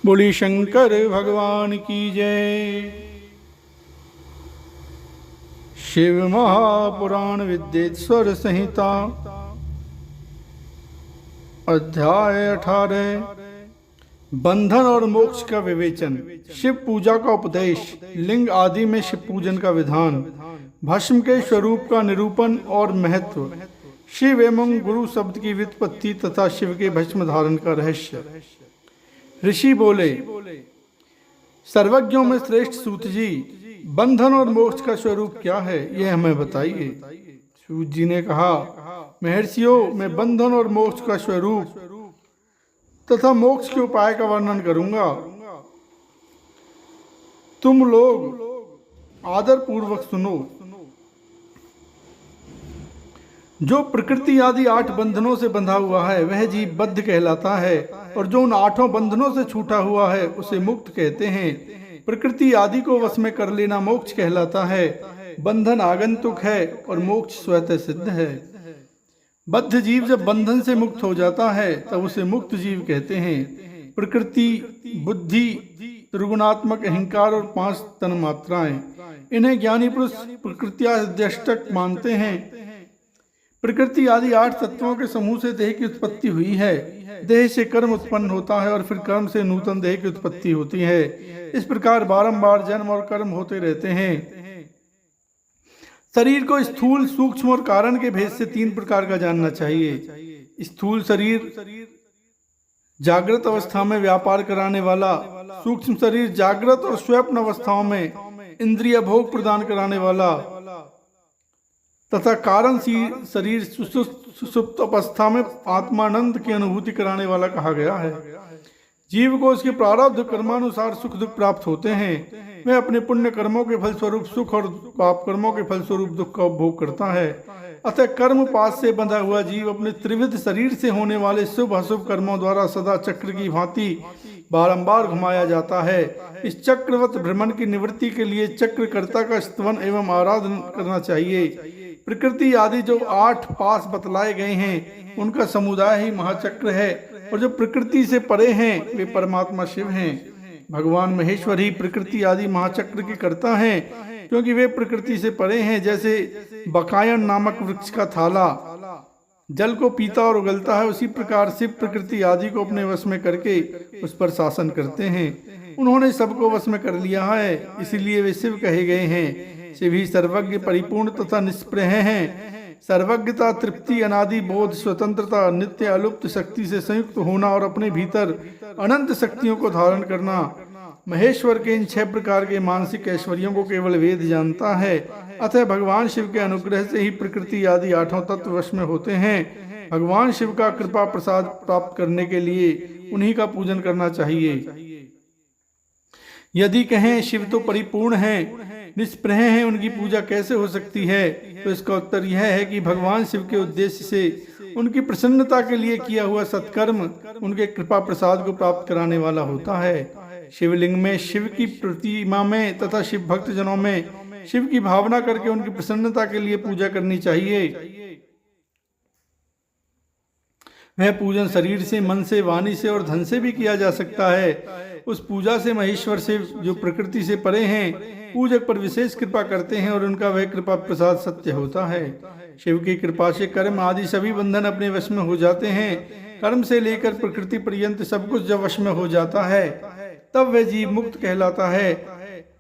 बोली शंकर भगवान की जय। शिव महापुराण विद्येश्वर संहिता अध्याय 18 बंधन और मोक्ष का विवेचन। शिव पूजा का उपदेश, लिंग आदि में शिव पूजन का विधान, भस्म के स्वरूप का निरूपण और महत्व, शिव एवं गुरु शब्द की व्युत्पत्ति तथा शिव के भस्म धारण का रहस्य। ऋषि बोले, सर्वज्ञों में श्रेष्ठ सूत जी, बंधन और मोक्ष का स्वरूप क्या है, यह हमें बताइए। सूत जी ने कहा, महर्षियों, मैं बंधन और मोक्ष का स्वरूप तथा मोक्ष के उपाय का वर्णन करूंगा। तुम लोग आदर पूर्वक सुनो। जो प्रकृति आदि 8 बंधनों से बंधा हुआ है वह जीव बद्ध कहलाता है, और जो उन 8 बंधनों से छूटा हुआ है उसे मुक्त कहते हैं। प्रकृति आदि को वश में कर लेना मोक्ष कहलाता है। बंधन आगंतुक है और मोक्ष स्वतः सिद्ध है। बद्ध जीव जब बंधन से मुक्त हो जाता है तब उसे मुक्त जीव कहते हैं। प्रकृति, बुद्धि, त्रिगुणात्मक अहंकार और 5 तन मात्राएं, इन्हें ज्ञानी पुरुष प्रकृत्याद्यष्टक मानते हैं। प्रकृति आदि 8 तत्वों के समूह से देह की उत्पत्ति हुई है। देह से कर्म उत्पन्न होता है और फिर कर्म से नूतन देह की उत्पत्ति होती है। इस प्रकार बारंबार जन्म और कर्म होते रहते हैं। शरीर को स्थूल, सूक्ष्म और कारण के भेद से 3 प्रकार का जानना चाहिए। स्थूल शरीर जागृत अवस्था में व्यापार कराने वाला, सूक्ष्म शरीर जागृत और स्वप्न अवस्थाओं में इंद्रिय भोग प्रदान कराने वाला, तथा कारण शरीर सुषुप्त अवस्था में आत्मानंद की अनुभूति कराने वाला कहा गया है। जीव को उसके प्रारब्ध कर्मानुसार सुख दुख प्राप्त होते हैं। वह अपने पुण्य कर्मों के फलस्वरूप सुख और पाप कर्मों के फलस्वरूप दुख का उपभोग करता है। अतः कर्म पाश से बंधा हुआ जीव अपने त्रिविध शरीर से होने वाले शुभ अशुभ कर्मों द्वारा सदा चक्र की भांति बारंबार घुमाया जाता है। इस चक्रवत भ्रमण की निवृत्ति के लिए चक्रकर्ता का स्तवन एवं आराधन करना चाहिए। प्रकृति आदि जो 8 पास बतलाए गए हैं उनका समुदाय ही महाचक्र है, और जो प्रकृति से परे हैं वे परमात्मा शिव हैं। भगवान महेश्वर ही प्रकृति आदि महाचक्र के कर्ता हैं, क्योंकि वे प्रकृति से परे हैं। जैसे बकायन नामक वृक्ष का थाला जल को पीता और उगलता है, उसी प्रकार शिव प्रकृति आदि को अपने वश में करके उस पर शासन करते हैं। उन्होंने सबको वश में कर लिया है, इसीलिए वे शिव कहे गए हैं। शिव ही सर्वज्ञ, परिपूर्ण तथा निष्प्रह हैं। सर्वज्ञता, तृप्ति, अनादि बोध, स्वतंत्रता, नित्य अलुप्त शक्ति से संयुक्त होना और अपने भीतर अनंत शक्तियों को धारण करना। महेश्वर के इन 6 प्रकार के मानसिक ऐश्वर्यों को केवल वेद जानता है। अतः भगवान शिव के अनुग्रह से ही प्रकृति आदि 8 तत्व वश में होते हैं। भगवान शिव का कृपा प्रसाद प्राप्त करने के लिए उन्हीं का पूजन करना चाहिए। यदि कहें शिव तो परिपूर्ण हैं, निष्प्रह हैं, उनकी पूजा कैसे हो सकती है, तो इसका उत्तर यह है कि भगवान शिव के उद्देश्य से उनकी प्रसन्नता के लिए किया हुआ सत्कर्म उनके कृपा प्रसाद को प्राप्त कराने वाला होता है। शिवलिंग में, शिव की प्रतिमा में तथा शिव भक्त जनों में शिव की भावना करके उनकी प्रसन्नता के लिए पूजा करनी चाहिए। वह पूजन शरीर से, मन से, वाणी से और धन से भी किया जा सकता है। उस पूजा से महेश्वर शिव, जो प्रकृति से परे हैं, पूजक पर विशेष कृपा करते हैं और उनका वह कृपा प्रसाद सत्य होता है। शिव की कृपा से कर्म आदि सभी बंधन अपने वश में हो जाते हैं। कर्म से लेकर प्रकृति पर्यंत सब कुछ जब वश में हो जाता है तब वह जीव मुक्त कहलाता है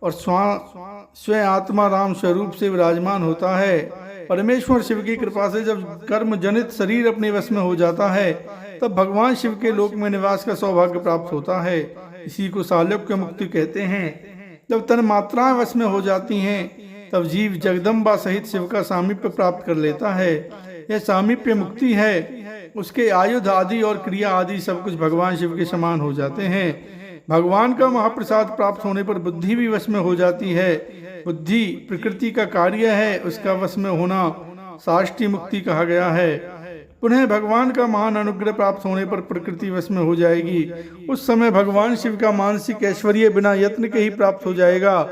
और स्वयं आत्मा राम स्वरूप से विराजमान होता है। परमेश्वर शिव की कृपा से जब कर्म जनित शरीर अपने वश में हो जाता है तब भगवान शिव के लोक में निवास का सौभाग्य प्राप्त होता है। इसी को सालोक्य मुक्ति कहते हैं। जब तन मात्राएं वश में हो जाती हैं तब जीव जगदम्बा सहित शिव का सामीप्य प्राप्त कर लेता है। यह सामीप्य मुक्ति है। उसके आयुध आदि और क्रिया आदि सब कुछ भगवान शिव के समान हो जाते हैं। भगवान का महाप्रसाद प्राप्त होने पर बुद्धि भी वश में हो जाती है। बुद्धि प्रकृति का कार्य है, उसका वश में होना साष्टी मुक्ति कहा गया है। पुनः भगवान का महान अनुग्रह प्राप्त होने पर प्रकृति वश में हो जाएगी। उस समय भगवान शिव का मानसिक ऐश्वर्य बिना यत्न के ही प्राप्त हो जाएगा।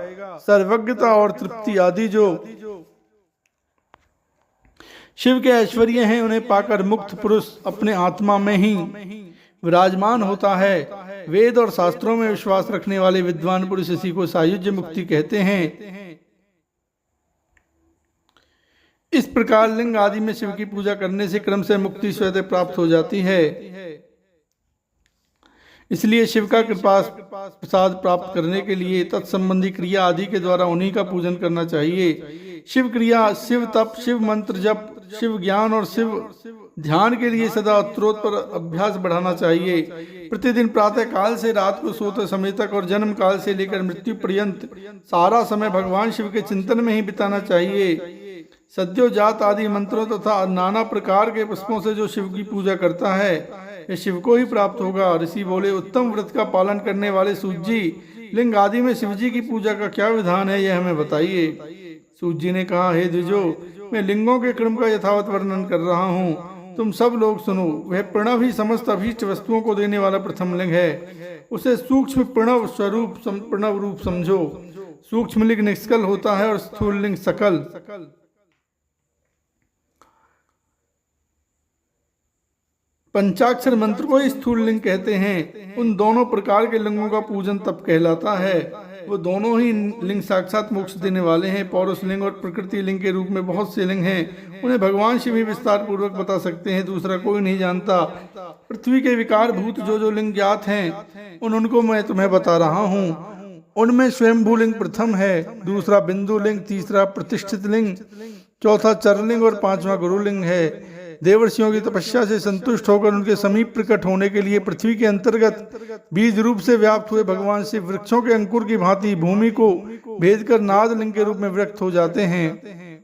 सर्वज्ञता और तृप्ति आदि जो शिव के ऐश्वर्य हैं, उन्हें पाकर मुक्त पुरुष अपने आत्मा में ही विराजमान होता है। वेद और शास्त्रों में विश्वास रखने वाले विद्वान पुरुष इसी को सायुज्य मुक्ति कहते हैं। इस प्रकार लिंग आदि में शिव की पूजा करने से क्रम से मुक्ति स्वतः प्राप्त हो जाती है। इसलिए शिव का कृपा प्रसाद प्राप्त करने के लिए तत्संबंधी क्रिया आदि के द्वारा उन्हीं का पूजन करना चाहिए। शिव क्रिया, शिव तप, शिव मंत्र जप, शिव ज्ञान और शिव ध्यान के लिए सदा उत्तरोत्तर अभ्यास बढ़ाना चाहिए। प्रतिदिन प्रातः काल से रात को सोते समय तक और जन्म काल से लेकर मृत्यु पर्यंत सारा समय भगवान शिव के चिंतन में ही बिताना चाहिए। सद्योजात आदि मंत्रों तथा नाना प्रकार के पुष्पों से जो शिव की पूजा करता है यह शिव को ही प्राप्त होगा। ऋषि बोले, उत्तम व्रत का पालन करने वाले सूत जी, लिंग आदि में शिव जी की पूजा का क्या विधान है यह हमें बताइए। सूत जी ने कहा, हे द्विजो, मैं लिंगों के क्रम का यथावत वर्णन कर रहा हूँ, तुम सब लोग सुनो। वह प्रणव ही समस्त अभीष्ट वस्तुओं को देने वाला प्रथम लिंग है। उसे सूक्ष्म प्रणव स्वरूप प्रणव रूप समझो। सूक्ष्म लिंग निष्कल होता है और स्थूल लिंग सकल। पंचाक्षर मंत्र को स्थूल लिंग कहते हैं। उन दोनों प्रकार के लिंगों का पूजन तप कहलाता है। वो दोनों ही लिंग साक्षात मोक्ष देने वाले हैं। पौरुष लिंग और प्रकृति लिंग के रूप में बहुत से लिंग हैं, उन्हें भगवान शिव ही विस्तार पूर्वक बता सकते हैं, दूसरा कोई नहीं जानता। पृथ्वी के विकार भूत जो लिंग ज्ञात हैं उनको मैं तुम्हें बता रहा हूँ। उनमें स्वयंभू लिंग प्रथम है, दूसरा बिंदु लिंग, तीसरा प्रतिष्ठित लिंग, चौथा चरलिंग और पांचवा गुरुलिंग है। देवर्षियों की तपस्या से संतुष्ट होकर उनके समीप प्रकट होने के लिए पृथ्वी के अंतर्गत बीज रूप से व्याप्त हुए भगवान शिव वृक्षों के अंकुर की भांति भूमि को भेदकर नाद लिंग के रूप में व्यक्त हो जाते हैं।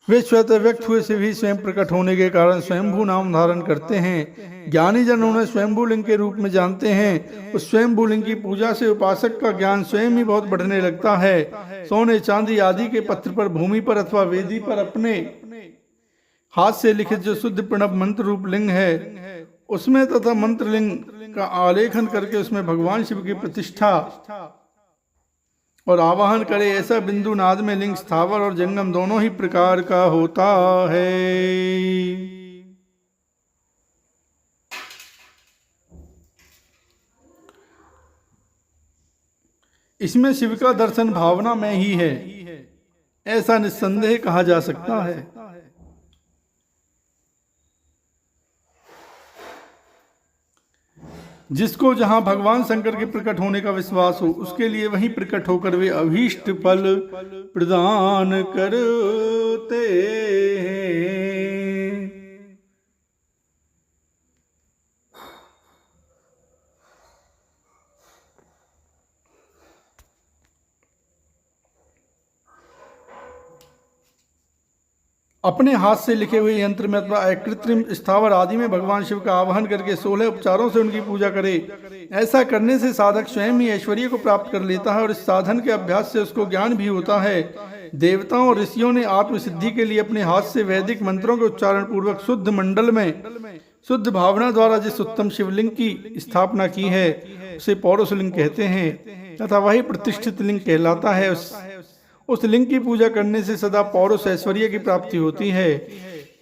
वे स्वतः व्यक्त हुए शिव ही स्वयं प्रकट होने के कारण स्वयंभू नाम धारण करते हैं। ज्ञानी जन उन्हें स्वयंभू लिंग के रूप में जानते हैं। उस स्वयंभू लिंग की पूजा से उपासक का ज्ञान स्वयं ही बहुत बढ़ने लगता है। सोने चांदी आदि के पत्र पर, भूमि पर अथवा वेदी पर अपने हाथ से लिखित जो शुद्ध प्रणव मंत्र रूप लिंग है उसमें तथा मंत्र लिंग का आलेखन करके उसमें भगवान शिव की प्रतिष्ठा और आवाहन करे। ऐसा बिंदु नाद में लिंग स्थावर और जंगम दोनों ही प्रकार का होता है। इसमें शिव का दर्शन भावना में ही है, ऐसा निस्संदेह कहा जा सकता है। जिसको जहां भगवान शंकर के प्रकट होने का विश्वास हो उसके लिए वहीं प्रकट होकर वे अभीष्ट फल प्रदान करते हैं। अपने हाथ से लिखे हुए यंत्र में अथवा कृत्रिम स्थावर आदि में भगवान शिव का आवाहन करके 16 उपचारों से उनकी पूजा करे। ऐसा करने से साधक स्वयं ही ऐश्वर्य को प्राप्त कर लेता है और इस साधन के अभ्यास से उसको ज्ञान भी होता है। देवताओं और ऋषियों ने आत्मसिद्धि के लिए अपने हाथ से वैदिक मंत्रों के उच्चारण पूर्वक शुद्ध मंडल में शुद्ध भावना द्वारा जिस उत्तम शिवलिंग की स्थापना की है उसे पौरुष लिंग कहते हैं तथा वही प्रतिष्ठित लिंग कहलाता है। उस लिंग की पूजा करने से सदा पौरुष ऐश्वर्य की प्राप्ति होती है।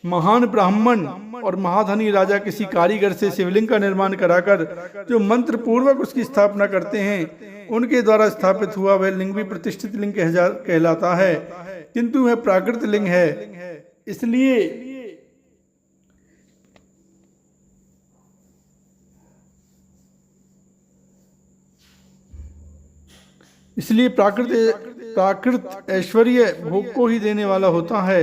महान ब्राह्मण और महाधनी राजा किसी कारीगर से शिवलिंग का निर्माण कराकर जो मंत्र पूर्वक उसकी स्थापना करते हैं उनके द्वारा स्थापित हुआ वह लिंग भी प्रतिष्ठित लिंग कहलाता है, किंतु वह प्राकृत लिंग है। इसलिए प्राकृत ऐश्वर्य भोग को ही देने वाला होता है।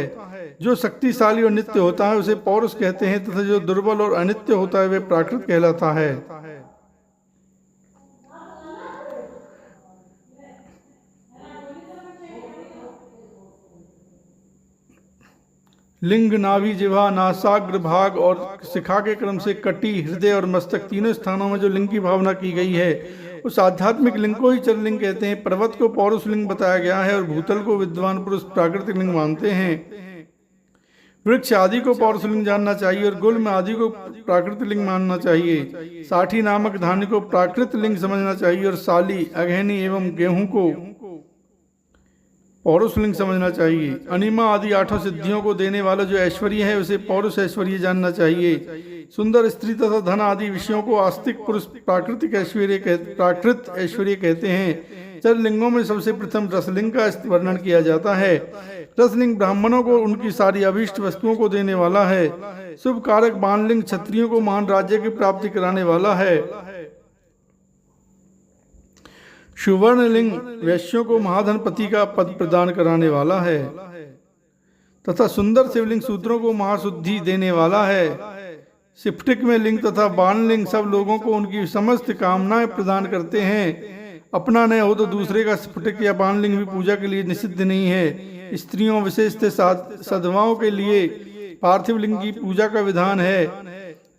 जो शक्तिशाली और नित्य होता है उसे पौरुष कहते हैं तथा जो दुर्बल और अनित्य होता है वह प्राकृत कहलाता है। लिंग, नाभि, जिह्वा, नासाग्र भाग और शिखा के क्रम से कटी, हृदय और मस्तक तीनों स्थानों में जो लिंग की भावना की गई है उस आध्यात्मिक लिंग को ही चरलिंग कहते हैं। पर्वत को पौरुष लिंग बताया गया है और भूतल को विद्वान पुरुष प्राकृतिक लिंग मानते हैं। वृक्ष आदि को पौरुष लिंग जानना चाहिए और गुल्म आदि को प्राकृतिक लिंग मानना चाहिए। साठी नामक धान्य को प्राकृत लिंग समझना चाहिए और साली, अगहनी एवं गेहूं को पौरुष लिंग समझना चाहिए। अनिमा आदि 8 सिद्धियों को देने वाला जो ऐश्वर्य है उसे पौरुष ऐश्वर्य जानना चाहिए। सुंदर स्त्री तथा धन आदि विषयों को आस्तिक पुरुष प्राकृत ऐश्वर्य कहते हैं। चार लिंगों में सबसे प्रथम रसलिंग का वर्णन किया जाता है। रसलिंग ब्राह्मणों को उनकी सारी अभीष्ट वस्तुओं को देने वाला है। शुभ कारक बाणलिंग क्षत्रियों को महान राज्य की प्राप्ति कराने वाला है। सुवर्ण लिंग वैश्यों को महाधनपति का पद प्रदान कराने वाला है तथा सुंदर शिवलिंग शूद्रों को महाशुद्धि देने वाला है। सिफ्टिक में लिंग तथा बाणलिंग सब लोगों को उनकी समस्त कामनाएं प्रदान करते हैं। अपना न हो तो दूसरे का स्फटिक या बाणलिंग भी पूजा के लिए निषिद्ध नहीं है। स्त्रियों विशेषतः सधवाओं के लिए पार्थिव लिंग की पूजा का विधान है।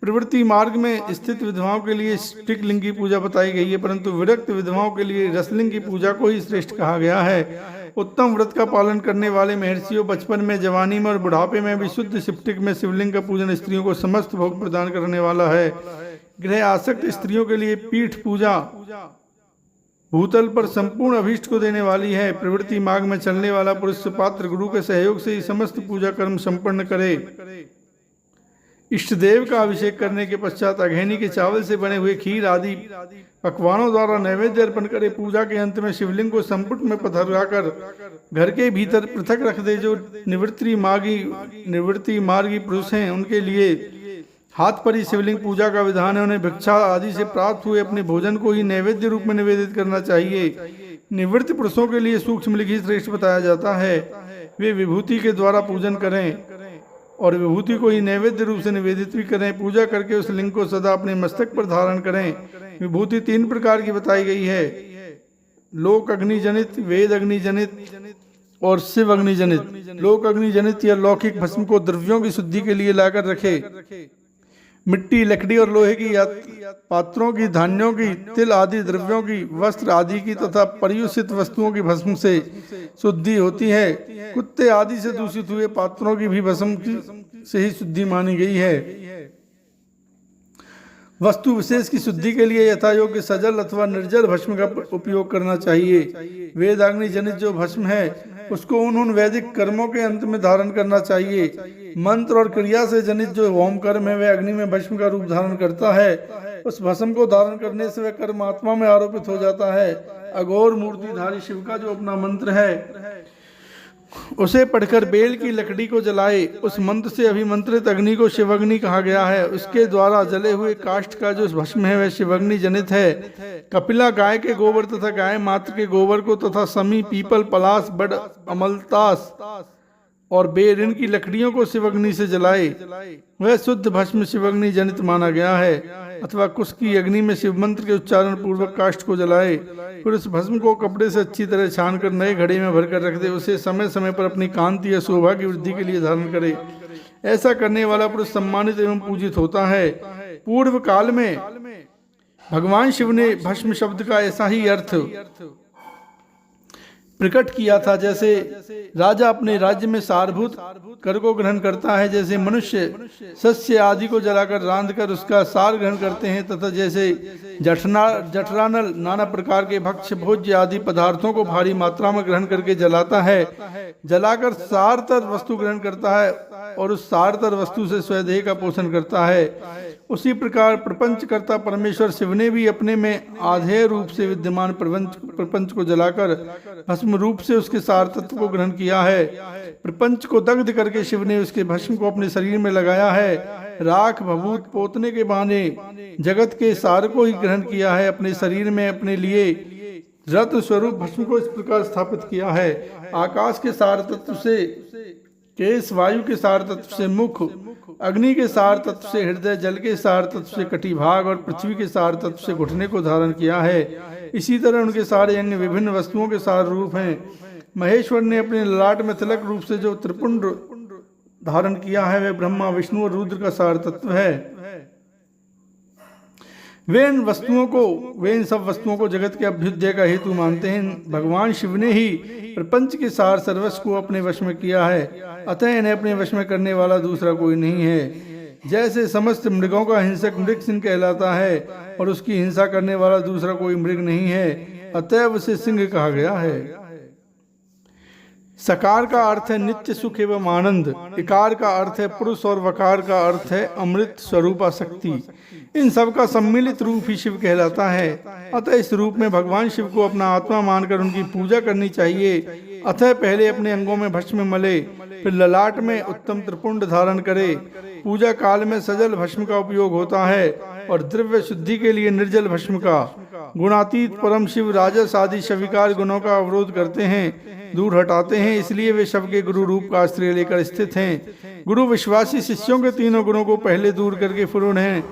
प्रवृत्ति मार्ग में स्थित विधवाओं के लिए स्टिक लिंग की पूजा बताई गई है, परंतु विरक्त विधवाओं के लिए रसलिंग की पूजा को ही श्रेष्ठ कहा गया है। उत्तम व्रत का पालन करने वाले महर्षियों बचपन में, जवानी में और बुढ़ापे में भी शुद्ध सिफ्टिक में शिवलिंग का पूजन स्त्रियों को समस्त भोग प्रदान करने वाला है। गृह आसक्त स्त्रियों के लिए पीठ पूजा भूतल पर संपूर्ण अभीष्ट को देने वाली है। प्रवृत्ति मार्ग में चलने वाला पुरुष पात्र गुरु के सहयोग से ही समस्त पूजा कर्म संपन्न करे। इष्ट देव का अभिषेक करने के पश्चात अघैनी के चावल से बने हुए खीर आदि पकवानों द्वारा नैवेद्य अर्पण करे। पूजा के अंत में शिवलिंग को संपुट में पधराकर घर के भीतर पृथक रख दे। जो निवृत्ति मार्गी पुरुष हैं उनके लिए हाथ पर ही शिवलिंग पूजा का विधान है। उन्हें भिक्षा आदि से प्राप्त हुए अपने भोजन को ही नैवेद्य रूप में निवेदित करना चाहिए। निवृत्त पुरुषों के लिए सूक्ष्म लिंग ही श्रेष्ठ बताया जाता है। वे विभूति के द्वारा पूजन करें और विभूति को ही नैवेद्य रूप से निवेदित भी करें। पूजा करके उस लिंग को सदा अपने मस्तक पर धारण करें। विभूति 3 प्रकार की बताई गई है, लोक अग्नि जनित, वेद अग्नि जनित और शिव अग्नि जनित। लोक अग्नि जनित या लौकिक भस्म को द्रव्यों की शुद्धि के लिए लाकर रखे। मिट्टी, लकड़ी और लोहे की पात्रों की, धान्यों की, तिल आदि द्रव्यों की, वस्त्र आदि की तथा पर्युषित वस्तुओं की भस्म से शुद्धि होती है। कुत्ते आदि से दूषित हुए पात्रों की भी भस्म से ही शुद्धि मानी गई है। वस्तु विशेष की शुद्धि के लिए यथा योग्य सजल अथवा निर्जल भस्म का उपयोग करना चाहिए। वेदाग्नि जनित जो भस्म है उसको उन वैदिक कर्मों के अंत में धारण करना चाहिए। मंत्र और क्रिया से जनित जो होम कर्म है वह अग्नि में भस्म का रूप धारण करता है। उस भस्म को धारण करने से वह कर्म आत्मा में आरोपित हो जाता है। अघोर मूर्तिधारी शिव का जो अपना मंत्र है उसे पढ़कर बेल की लकड़ी को जलाए। उस मंत्र से अभिमंत्रित अग्नि को शिवअग्नि कहा गया है। उसके द्वारा जले हुए काष्ठ का जो भस्म है वह शिवअग्नि जनित है। कपिला गाय के गोबर तथा गाय मात्र के गोबर को तथा समी, पीपल, पलास, बड़, अमलतास और बेर इनकी लकड़ियों को शिवअग्नि से जलाए। वह शुद्ध भस्म शिवअग्नि जनित माना गया है। अथवा कुश की अग्नि में शिव मंत्र के उच्चारण पूर्वक काष्ठ को जलाए। फिर उस भस्म को कपड़े से अच्छी तरह छान कर नए घड़े में भरकर रख दे। उसे समय समय पर अपनी कांति या शोभा की वृद्धि के लिए धारण करे। ऐसा करने वाला पुरुष सम्मानित एवं पूजित होता है। पूर्व काल में भगवान शिव ने भस्म शब्द का ऐसा ही अर्थ प्रकट किया था। जैसे राजा अपने राज्य में सारभूत कर को ग्रहण करता है, जैसे मनुष्य सस्य आदि को जलाकर रांध कर उसका सार ग्रहण करते हैं, तथा जैसे जठरानल नाना प्रकार के भक्ष्य भोज्य आदि पदार्थों को भारी मात्रा में ग्रहण करके जलाता है, जलाकर सारतर वस्तु ग्रहण करता है और उस सारतर वस्तु से स्वदेह का पोषण करता है। उसी प्रकार प्रपंचकर्ता परमेश्वर शिव ने भी अपने में आधेय रूप से विद्यमान प्रपंच को जलाकर भस्म रूप से उसके सार तत्व को ग्रहण किया है। प्रपंच को दग्ध करके शिव ने उसके भस्म को अपने शरीर में लगाया है। राख भभूत पोतने के बहाने जगत के सार को ही ग्रहण किया है। अपने शरीर में अपने लिए रत्न स्वरूप भस्म को इस प्रकार स्थापित किया है। आकाश के सार तत्व से केश, वायु के सार तत्व से मुख, अग्नि के सार तत्व से हृदय, जल के सार तत्व से कटिभाग और पृथ्वी के सार तत्व से घुटने को धारण किया है। इसी तरह उनके सारे अंग विभिन्न वस्तुओं के सार रूप हैं। महेश्वर ने अपने ललाट में तिलक रूप से जो त्रिपुंड धारण किया है वह ब्रह्मा, विष्णु और रुद्र का सार तत्व है। वे इन सब वस्तुओं को जगत के अभ्युदय का हेतु मानते हैं। भगवान शिव ने ही प्रपंच के सार सर्वस्व को अपने वश में किया है, अतः इन्हें अपने वश में करने वाला दूसरा कोई नहीं है। जैसे समस्त मृगों का हिंसक मृग सिंह कहलाता है और उसकी हिंसा करने वाला दूसरा कोई मृग नहीं है, अतः उसे सिंह कहा गया है। सकार का अर्थ है नित्य सुख एवं आनंद, इकार का अर्थ है पुरुष और वकार का अर्थ है अमृत स्वरूपा शक्ति। इन सब का सम्मिलित रूप ही शिव कहलाता है। अतः इस रूप में भगवान शिव को अपना आत्मा मानकर उनकी पूजा करनी चाहिए। अतः पहले अपने अंगों में भस्म मले, फिर ललाट में उत्तम त्रिपुंड धारण करे। पूजा काल में सजल भस्म का उपयोग होता है और द्रव्य शुद्धि के लिए निर्जल भस्म का। गुणातीत परम शिव राजस आदि स्वीकार गुणों का अवरोध करते हैं, दूर हटाते हैं, इसलिए वे शव के गुरु रूप का आश्रय लेकर स्थित हैं। गुरु विश्वासी शिष्यों के तीनों गुणों को पहले दूर करके फिर उन्हें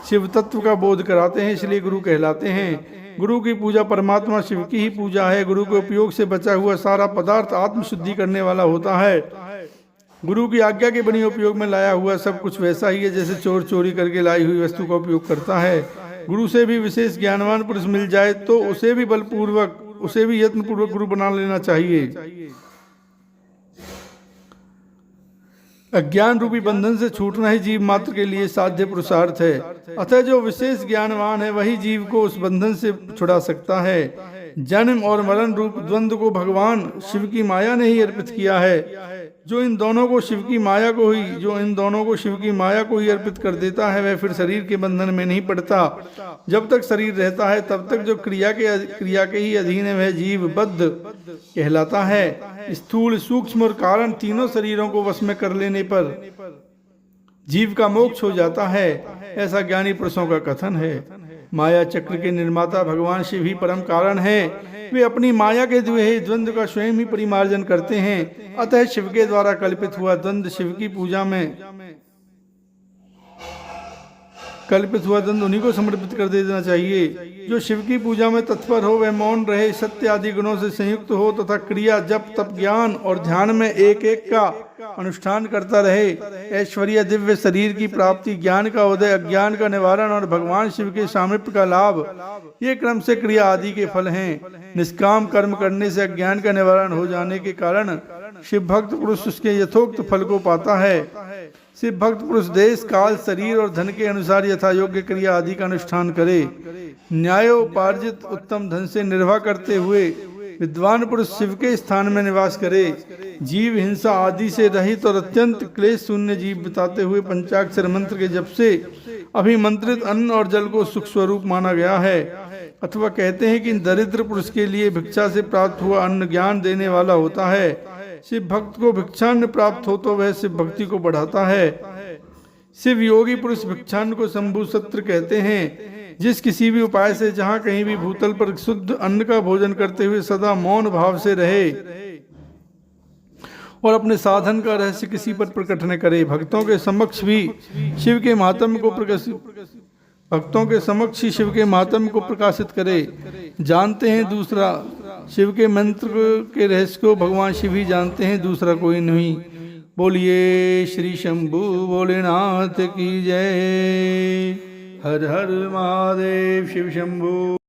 शिव तत्व का बोध कराते हैं, इसलिए गुरु कहलाते हैं। गुरु की पूजा परमात्मा शिव की ही पूजा है। गुरु के उपयोग से बचा हुआ सारा पदार्थ आत्म शुद्धि करने वाला होता है। गुरु की आज्ञा के बिना उपयोग में लाया हुआ सब कुछ वैसा ही है जैसे चोर चोरी करके लाई हुई वस्तु का उपयोग करता है। गुरु से भी विशेष ज्ञानवान पुरुष मिल जाए तो उसे भी बलपूर्वक, उसे भी यत्नपूर्वक गुरु बना लेना चाहिए। अज्ञान रूपी बंधन से छूटना ही जीव मात्र के लिए साध्य पुरुषार्थ है। अतः जो विशेष ज्ञानवान है वही जीव को उस बंधन से छुड़ा सकता है। जन्म और मरण रूप द्वंद्व को भगवान शिव की माया ने ही अर्पित किया है। जो इन दोनों को शिव की माया को ही अर्पित कर देता है वह फिर शरीर के बंधन में नहीं पड़ता। जब तक शरीर रहता है तब तक जो क्रिया के ही अधीन है वह जीव बद्ध कहलाता है। स्थूल, सूक्ष्म और कारण तीनों शरीरों को वश में कर लेने पर जीव का मोक्ष हो जाता है, ऐसा ज्ञानी पुरुषों का कथन है। माया चक्र के निर्माता भगवान शिव ही परम कारण है। वे अपनी माया के द्वंद्व का स्वयं ही परिमार्जन करते हैं। अतः शिव के द्वारा कल्पित हुआ द्वंद्व उन्हीं को समर्पित कर देना चाहिए। जो शिव की पूजा में तत्पर हो वह मौन रहे, सत्य आदि गुणों से संयुक्त हो तथा क्रिया, जप, तप, ज्ञान और ध्यान में एक एक का अनुष्ठान करता रहे। ऐश्वर्य, दिव्य शरीर की प्राप्ति, ज्ञान का उदय, अज्ञान का निवारण और भगवान शिव के सामीप्य का लाभ, ये क्रम से क्रिया आदि के फल हैं। निष्काम कर्म करने से अज्ञान का निवारण हो जाने के कारण शिव भक्त पुरुष उसके यथोक्त फल को पाता है। शिव भक्त पुरुष देश, काल, शरीर और धन के अनुसार यथा योग्य क्रिया आदि का अनुष्ठान करे। न्यायोपार्जित उत्तम धन से निर्वाह करते हुए विद्वान पुरुष शिव के स्थान में निवास करे। जीव हिंसा आदि से रहित और अत्यंत क्लेश शून्य जीव बताते हुए पंचाक्षर मंत्र के जप से अभिमंत्रित अन्न और जल को सुख स्वरूप माना गया है। अथवा कहते हैं कि दरिद्र पुरुष के लिए भिक्षा से प्राप्त हुआ अन्न ज्ञान देने वाला होता है। शिव भक्त को भिक्षान्न प्राप्त हो तो वह शिव भक्ति को बढ़ाता है। शिव योगी पुरुष भिक्षान्न को शंभु सत्र कहते हैं। जिस किसी भी उपाय से जहाँ कहीं भी भूतल पर शुद्ध अन्न का भोजन करते हुए सदा मौन भाव से रहे और अपने साधन का रहस्य किसी पर प्रकट न करे, भक्तों के समक्ष भी शिव के महात्म्य को प्रकाशित करे। जानते हैं दूसरा शिव के मंत्र के रहस्य को भगवान शिव ही जानते हैं, दूसरा कोई नहीं। बोलिए श्री शंभु भोलेनाथ की जय। हर हर महादेव। शिव शंभु।